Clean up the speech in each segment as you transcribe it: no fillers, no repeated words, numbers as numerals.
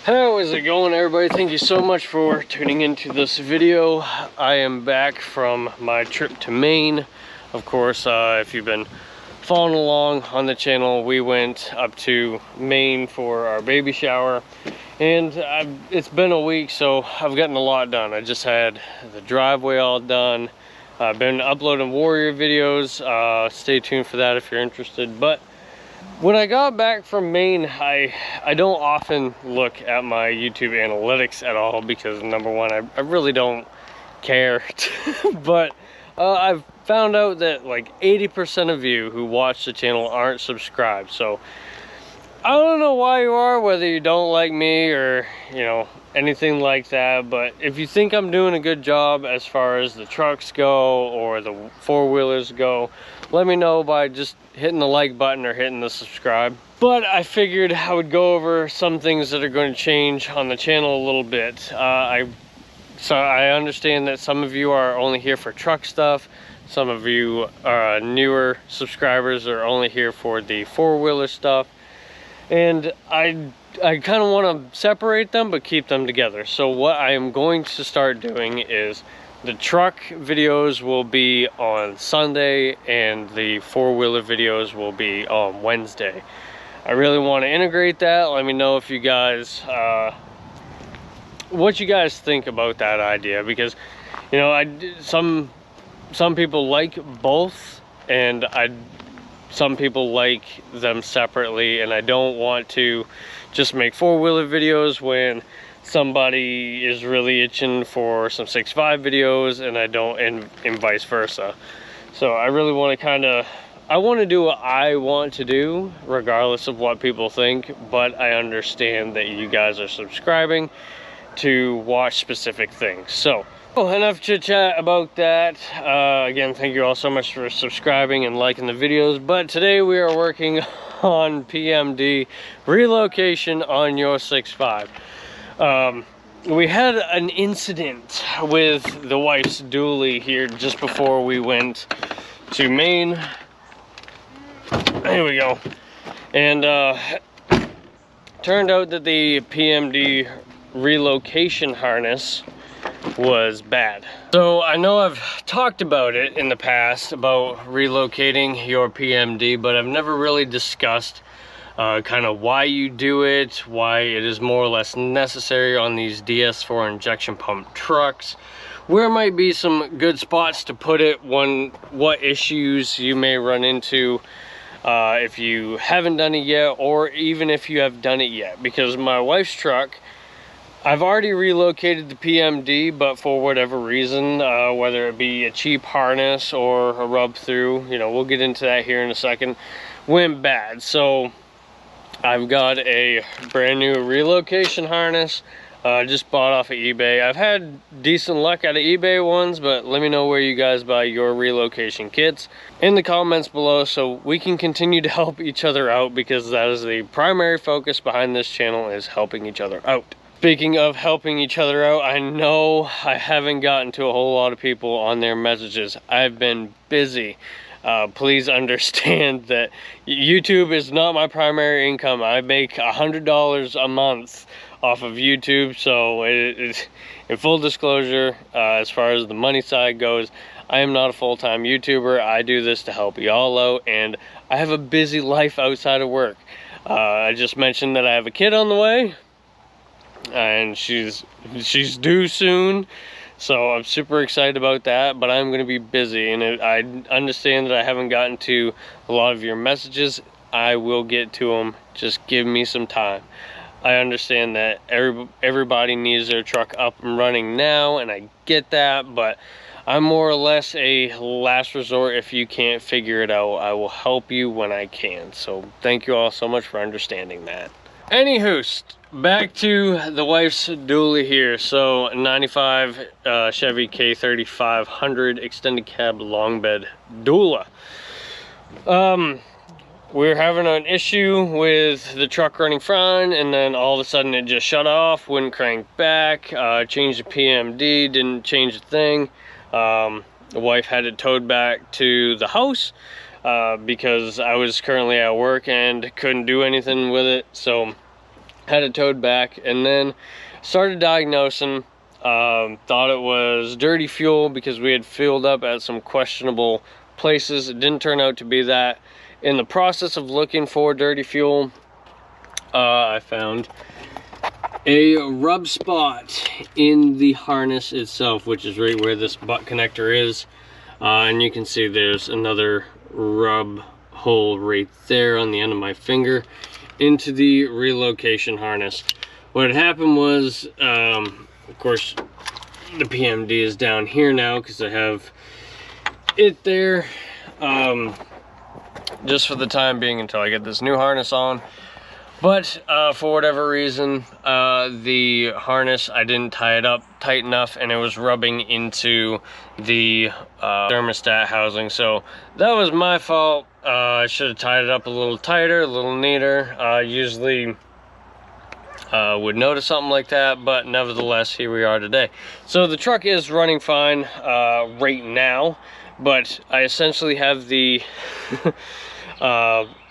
How is it going, everybody? Thank you so much for tuning into this video. I am back from my trip to Maine. Of course, if you've been following along on the channel, we went up to Maine for our baby shower, and it's been a week, so I've gotten a lot done. I just had the driveway all done. I've been uploading warrior videos. Stay tuned for that if you're interested. But when I got back from Maine, I don't often look at my YouTube analytics at all because, number one, I really don't care. But I've found out that like 80% of you who watch the channel aren't subscribed. So I don't know why you are, whether you don't like me or, you know, anything like that. But if you think I'm doing a good job as far as the trucks go or the four-wheelers go, let me know by just hitting the like button or hitting the subscribe. But I figured I would go over some things that are going to change on the channel a little bit. So I understand that some of you are only here for truck stuff. Some of you newer subscribers are only here for the four-wheeler stuff. And I kind of want to separate them but keep them together. So what I am going to start doing is the truck videos will be on Sunday and the four-wheeler videos will be on Wednesday. I really want to integrate that. Let me know if you guys what you guys think about that idea, because you know, some people like both, and some people like them separately, and I don't want to just make four-wheeler videos when somebody is really itching for some 6.5 videos and I don't, and vice versa. So I really want to I want to do what I want to do regardless of what people think, but I understand that you guys are subscribing to watch specific things. So enough chit chat about that. Again, thank you all so much for subscribing and liking the videos. But today we are working on PMD relocation on your 6.5. We had an incident with the wife's dually here just before we went to Maine. Here we go. And turned out that the PMD relocation harness was bad. So I know I've talked about it in the past about relocating your PMD, but I've never really discussed kind of why you do it, why it is more or less necessary on these DS4 injection pump trucks, where might be some good spots to put it, what issues you may run into if you haven't done it yet, or even if you have done it yet. Because my wife's truck, I've already relocated the PMD, but for whatever reason, whether it be a cheap harness or a rub through, you know, we'll get into that here in a second, went bad. So I've got a brand new relocation harness, just bought off of eBay. I've had decent luck out of eBay ones, but let me know where you guys buy your relocation kits in the comments below so we can continue to help each other out, because that is the primary focus behind this channel, is helping each other out. Speaking of helping each other out, I know I haven't gotten to a whole lot of people on their messages. I've been busy. Please understand that YouTube is not my primary income. I make $100 a month off of YouTube, so it's in full disclosure, as far as the money side goes, I am not a full-time YouTuber. I do this to help y'all out, and I have a busy life outside of work. I just mentioned that I have a kid on the way, and she's due soon, so I'm super excited about that. But I'm going to be busy, and I understand that I haven't gotten to a lot of your messages. I will get to them, just give me some time. I understand that everybody needs their truck up and running now, and I get that, but I'm more or less a last resort. If you can't figure it out, I will help you when I can. So thank you all so much for understanding that. Anywho, back to the wife's dually here. So 95 Chevy K3500 extended cab long bed dually. We're having an issue with the truck running front, and then all of a sudden it just shut off, wouldn't crank back. Changed the PMD, didn't change a thing. The wife had it towed back to the house because I was currently at work and couldn't do anything with it. So had it towed back, and then started diagnosing. Thought it was dirty fuel because we had filled up at some questionable places. It didn't turn out to be that. In the process of looking for dirty fuel, I found a rub spot in the harness itself, which is right where this butt connector is, and you can see there's another rub hole right there on the end of my finger into the relocation harness. What had happened was, of course, the PMD is down here now because I have it there, just for the time being until I get this new harness on. But for whatever reason, the harness, I didn't tie it up tight enough, and it was rubbing into the thermostat housing. So that was my fault. I should have tied it up a little tighter, a little neater. Usually would notice something like that, but nevertheless, here we are today. So the truck is running fine right now, but I essentially have the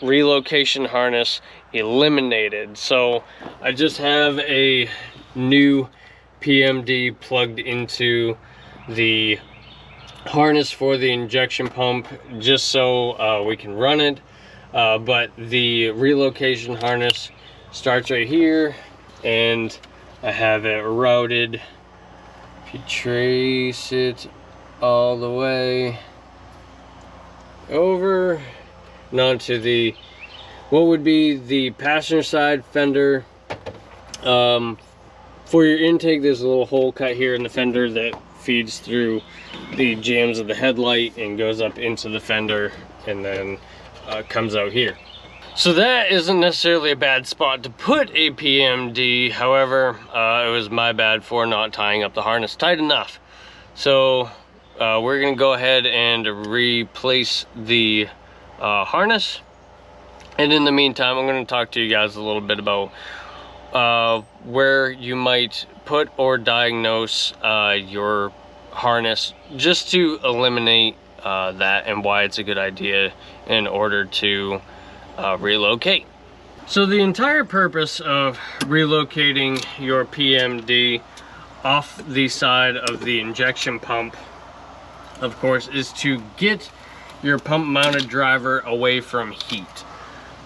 relocation harness eliminated. So I just have a new PMD plugged into the harness for the injection pump, just so we can run it, but the relocation harness starts right here, and I have it routed. If you trace it all the way over and onto the what would be the passenger side fender. For your intake, there's a little hole cut here in the fender that feeds through the jambs of the headlight and goes up into the fender, and then comes out here. So that isn't necessarily a bad spot to put a PMD. However, it was my bad for not tying up the harness tight enough. So we're gonna go ahead and replace the harness. And in the meantime, I'm going to talk to you guys a little bit about where you might put or diagnose your harness, just to eliminate that, and why it's a good idea in order to relocate. So the entire purpose of relocating your PMD off the side of the injection pump, of course, is to get your pump mounted driver away from heat.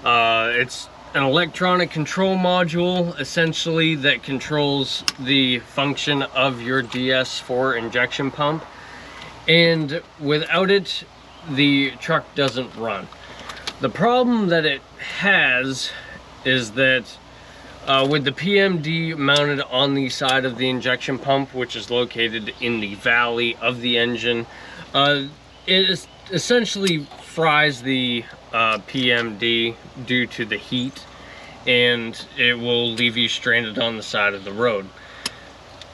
It's an electronic control module, essentially, that controls the function of your DS4 injection pump, and without it, the truck doesn't run. The problem that it has is that with the PMD mounted on the side of the injection pump, which is located in the valley of the engine, it essentially fries the PMD due to the heat, and it will leave you stranded on the side of the road.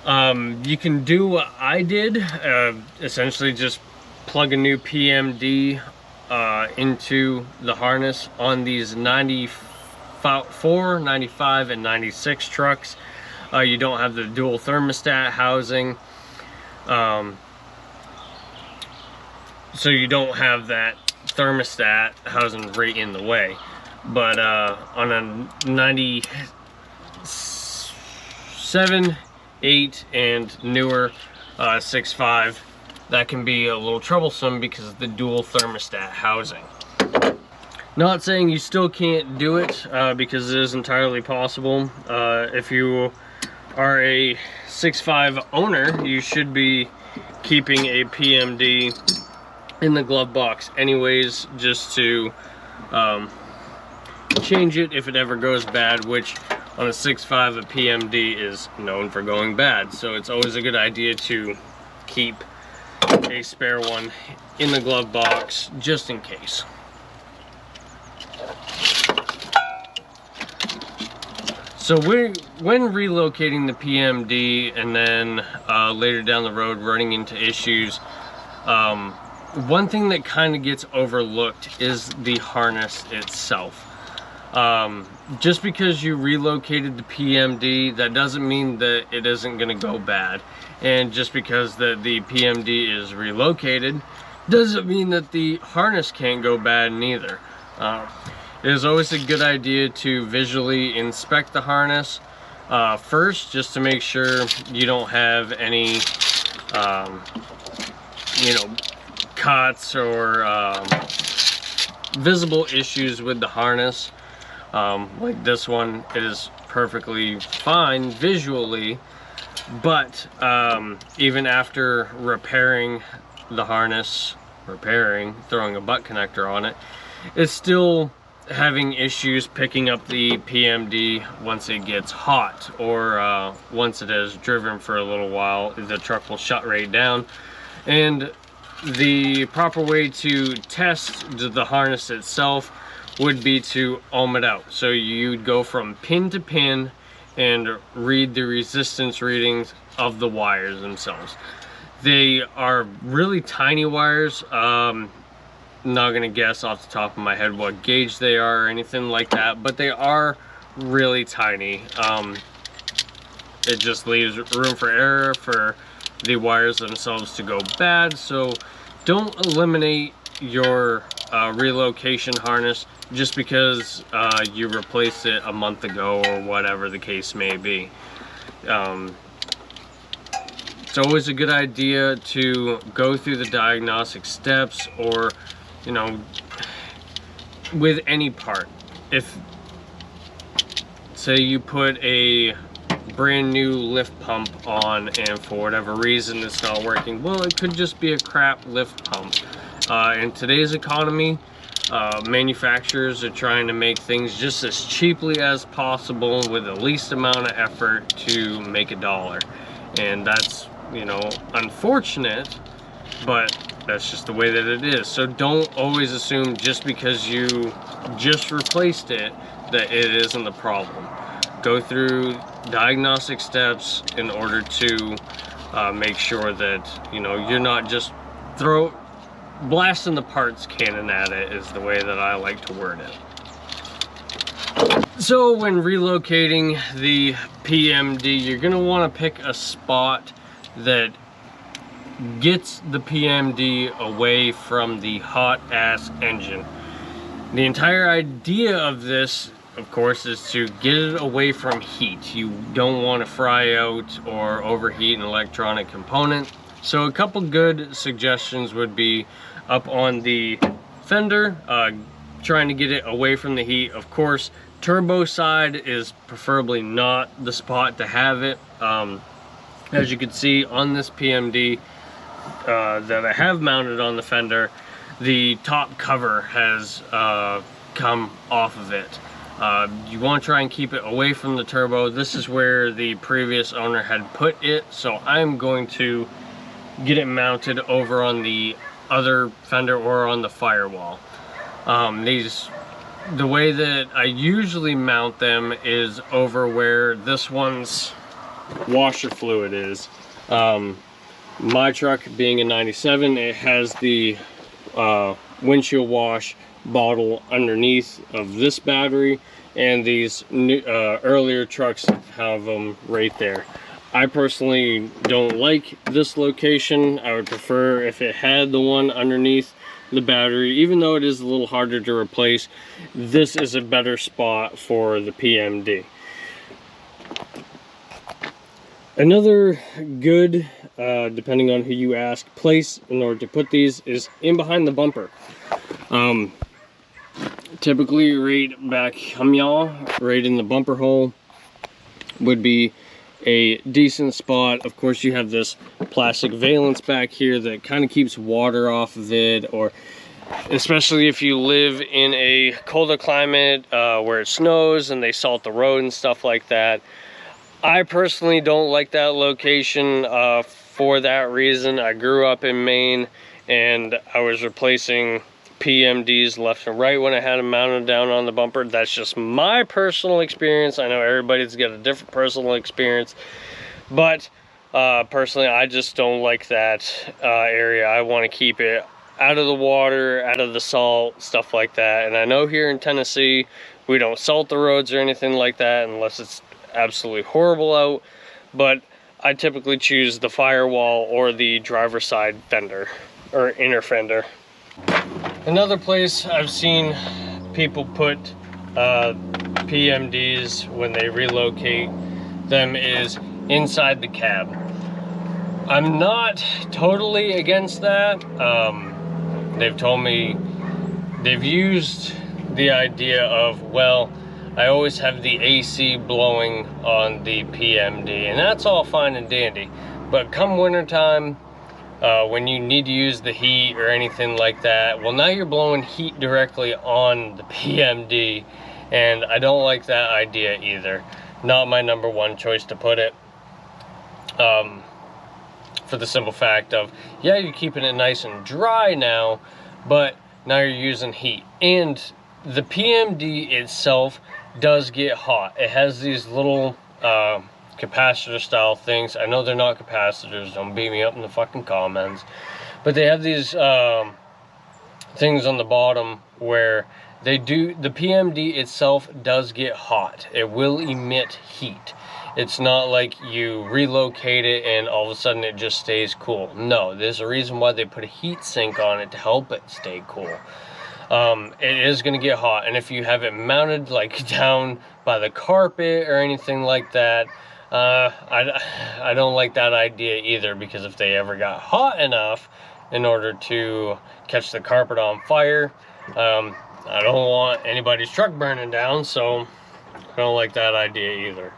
You can do what I did, essentially just plug a new PMD into the harness on these 94, 95, and 96 trucks. You don't have the dual thermostat housing, so you don't have that thermostat housing right in the way. But on a 97, 8, and newer 6.5, that can be a little troublesome because of the dual thermostat housing. Not saying you still can't do it, because it is entirely possible. If you are a 6.5 owner, you should be keeping a PMD in the glove box anyways, just to change it if it ever goes bad, which on a 6.5 a PMD is known for going bad. So it's always a good idea to keep a spare one in the glove box just in case. So when relocating the PMD, and then later down the road running into issues, one thing that kind of gets overlooked is the harness itself. Just because you relocated the PMD, that doesn't mean that it isn't going to go bad. And just because the PMD is relocated, doesn't mean that the harness can't go bad neither. it is always a good idea to visually inspect the harness first, just to make sure you don't have any you know, cuts or visible issues with the harness. Like this one, it is perfectly fine visually, but even after repairing the harness, throwing a butt connector on it, it's still having issues picking up the PMD once it gets hot, or once it has driven for a little while, the truck will shut right down. And the proper way to test the harness itself would be to ohm it out. So you'd go from pin to pin and read the resistance readings of the wires themselves. They are really tiny wires. I'm not gonna guess off the top of my head what gauge they are or anything like that, but they are really tiny. It just leaves room for error for the wires themselves to go bad. So don't eliminate your relocation harness just because you replaced it a month ago or whatever the case may be. It's always a good idea to go through the diagnostic steps, or you know, with any part. If say you put a brand new lift pump on and for whatever reason it's not working, well, it could just be a crap lift pump. In today's economy, manufacturers are trying to make things just as cheaply as possible with the least amount of effort to make $1, and that's, you know, unfortunate, but that's just the way that it is. So don't always assume just because you just replaced it that it isn't the problem. Go through diagnostic steps in order to make sure that, you know, you're not just blasting the parts cannon at it, is the way that I like to word it. So when relocating the PMD, you're gonna want to pick a spot that gets the PMD away from the hot ass engine. The entire idea of this, of course, is to get it away from heat. You don't want to fry out or overheat an electronic component. So a couple good suggestions would be up on the fender, trying to get it away from the heat. Of course, turbo side is preferably not the spot to have it. As you can see on this PMD that I have mounted on the fender, the top cover has come off of it. You want to try and keep it away from the turbo. This is where the previous owner had put it, so I'm going to get it mounted over on the other fender or on the firewall. The way that I usually mount them is over where this one's washer fluid is. My truck being a 97, it has the windshield wash bottle underneath of this battery, and these new, earlier trucks have them right there. I personally don't like this location. I would prefer if it had the one underneath the battery. Even though it is a little harder to replace, this is a better spot for the PMD. Another good, depending on who you ask, place in order to put these is in behind the bumper. Typically right back, right in the bumper hole would be a decent spot. Of course, you have this plastic valance back here that kind of keeps water off of it, or especially if you live in a colder climate where it snows and they salt the road and stuff like that. I personally don't like that location for that reason. I grew up in Maine and I was replacing PMDs left and right when I had them mounted down on the bumper. That's just my personal experience. I know everybody's got a different personal experience, but personally, I just don't like that area. I want to keep it out of the water, out of the salt, stuff like that. And I know here in Tennessee, we don't salt the roads or anything like that unless it's absolutely horrible out, but I typically choose the firewall or the driver's side fender or inner fender. Another place I've seen people put PMDs when they relocate them is inside the cab. I'm not totally against that. They've told me they've used the idea of, well, I always have the AC blowing on the PMD, and that's all fine and dandy. But come wintertime, when you need to use the heat or anything like that, well, now you're blowing heat directly on the PMD, and I don't like that idea either. Not my number one choice to put it. For the simple fact of, yeah, you're keeping it nice and dry now, but now you're using heat. And the PMD itself does get hot. It has these little capacitor style things. I know they're not capacitors, don't beat me up in the fucking comments, but they have these things on the bottom where the PMD itself does get hot. It will emit heat. It's not like you relocate it and all of a sudden it just stays cool. No, there's a reason why they put a heat sink on it to help it stay cool. It is going to get hot, and if you have it mounted like down by the carpet or anything like that, I don't like that idea either, because if they ever got hot enough in order to catch the carpet on fire, I don't want anybody's truck burning down, so I don't like that idea either.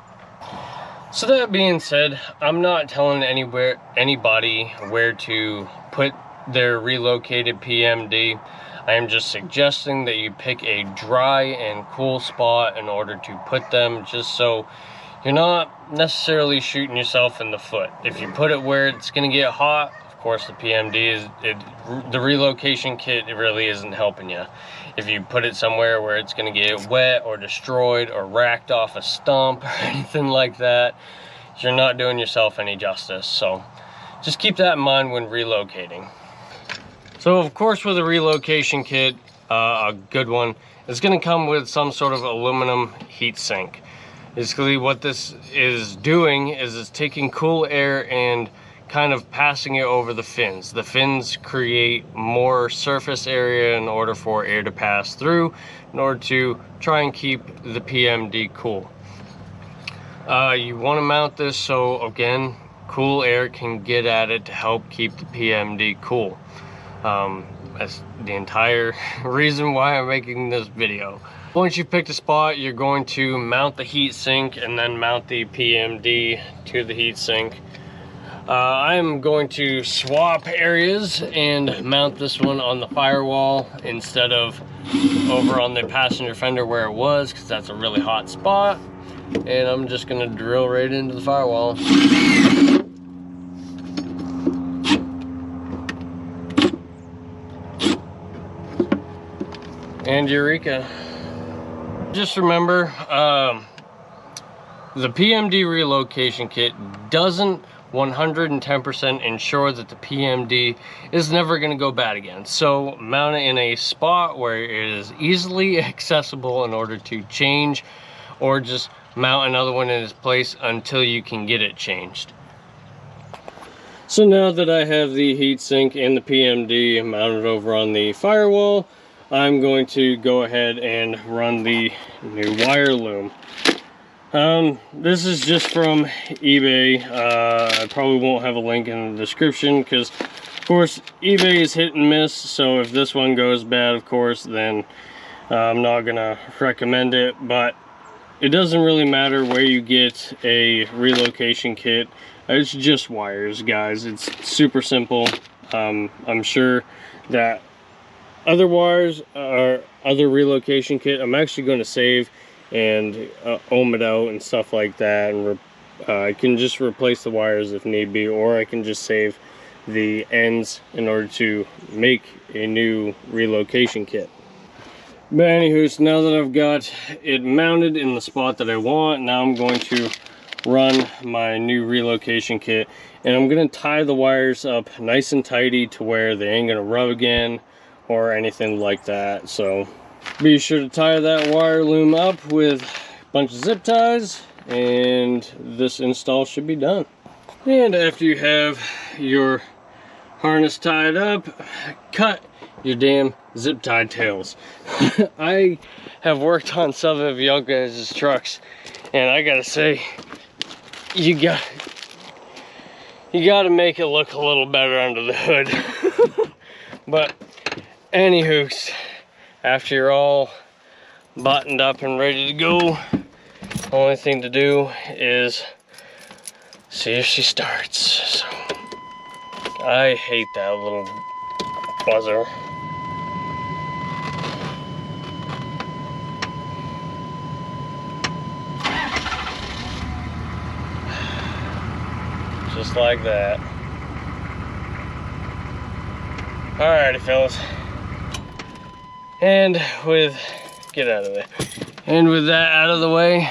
So that being said, I'm not telling anybody where to put their relocated PMD. I am just suggesting that you pick a dry and cool spot in order to put them, just so you're not necessarily shooting yourself in the foot. If you put it where it's going to get hot, of course the PMD the relocation kit, it really isn't helping you. If you put it somewhere where it's going to get wet or destroyed or racked off a stump or anything like that, you're not doing yourself any justice. So just keep that in mind when relocating. So of course, with a relocation kit, a good one, it's going to come with some sort of aluminum heat sink. Basically what this is doing is it's taking cool air and kind of passing it over the fins. The fins create more surface area in order for air to pass through, in order to try and keep the PMD cool. You want to mount this so, again, cool air can get at it to help keep the PMD cool. That's the entire reason why I'm making this video. Once you've picked a spot, you're going to mount the heat sink and then mount the PMD to the heat sink. I'm going to swap areas and mount this one on the firewall instead of over on the passenger fender where it was, because that's a really hot spot. And I'm just going to drill right into the firewall. And eureka. Just remember, the PMD relocation kit doesn't 110% ensure that the PMD is never going to go bad again. So mount it in a spot where it is easily accessible in order to change, or just mount another one in its place until you can get it changed. So now that I have the heatsink and the PMD mounted over on the firewall, I'm going to go ahead and run the new wire loom. This is just from eBay. I probably won't have a link in the description because, of course, eBay is hit and miss. So if this one goes bad, of course, then I'm not gonna recommend it. But it doesn't really matter where you get a relocation kit. It's just wires, guys. It's super simple. I'm sure that other wires or other relocation kit, I'm actually going to save and ohm it out and stuff like that, and I can just replace the wires if need be, or I can just save the ends in order to make a new relocation kit. But anywho, so now that I've got it mounted in the spot that I want, now I'm going to run my new relocation kit, and I'm going to tie the wires up nice and tidy to where they ain't going to rub again or anything like that. So be sure to tie that wire loom up with a bunch of zip ties, and this install should be done. And after you have your harness tied up, cut your damn zip tie tails. I have worked on some of y'all guys' trucks, and I gotta say, you gotta make it look a little better under the hood. But anywho, after you're all buttoned up and ready to go, the only thing to do is see if she starts. So I hate that little buzzer. Just like that. Alrighty, fellas. And get out of there. And with that out of the way,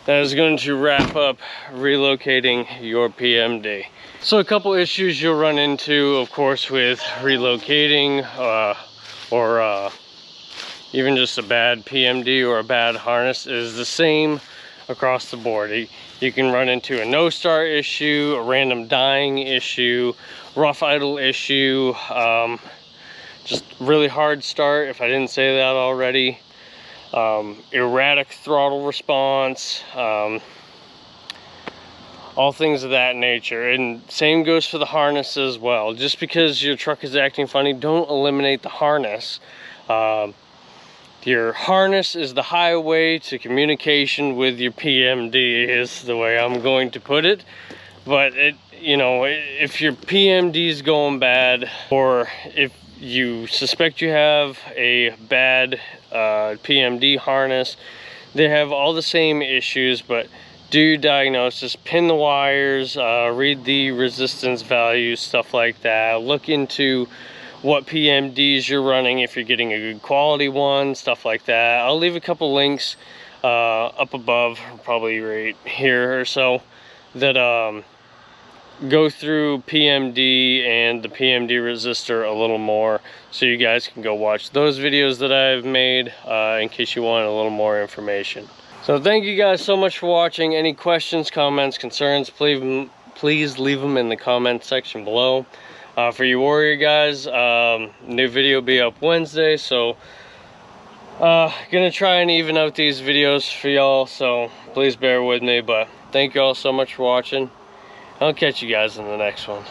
that is going to wrap up relocating your PMD. So a couple issues you'll run into, of course, with relocating or even just a bad PMD or a bad harness is the same across the board. You can run into a no start issue, a random dying issue, rough idle issue, just really hard start if I didn't say that already, erratic throttle response, all things of that nature. And same goes for the harness as well. Just because your truck is acting funny, don't eliminate the harness. Your harness is the highway to communication with your PMD, is the way I'm going to put it. But you know, if your PMD is going bad, or if you suspect you have a bad PMD harness, they have all the same issues. But do your diagnosis, pin the wires, read the resistance values, stuff like that. Look into what PMDs you're running, if you're getting a good quality one, stuff like that. I'll leave a couple links up above, probably right here or so, that go through PMD and the PMD resistor a little more, so you guys can go watch those videos that I've made in case you want a little more information. So thank you guys so much for watching. Any questions, comments, concerns, please leave them in the comment section below. For you warrior guys, new video will be up Wednesday, so gonna try and even out these videos for y'all, so please bear with me. But thank you all so much for watching. I'll catch you guys in the next one.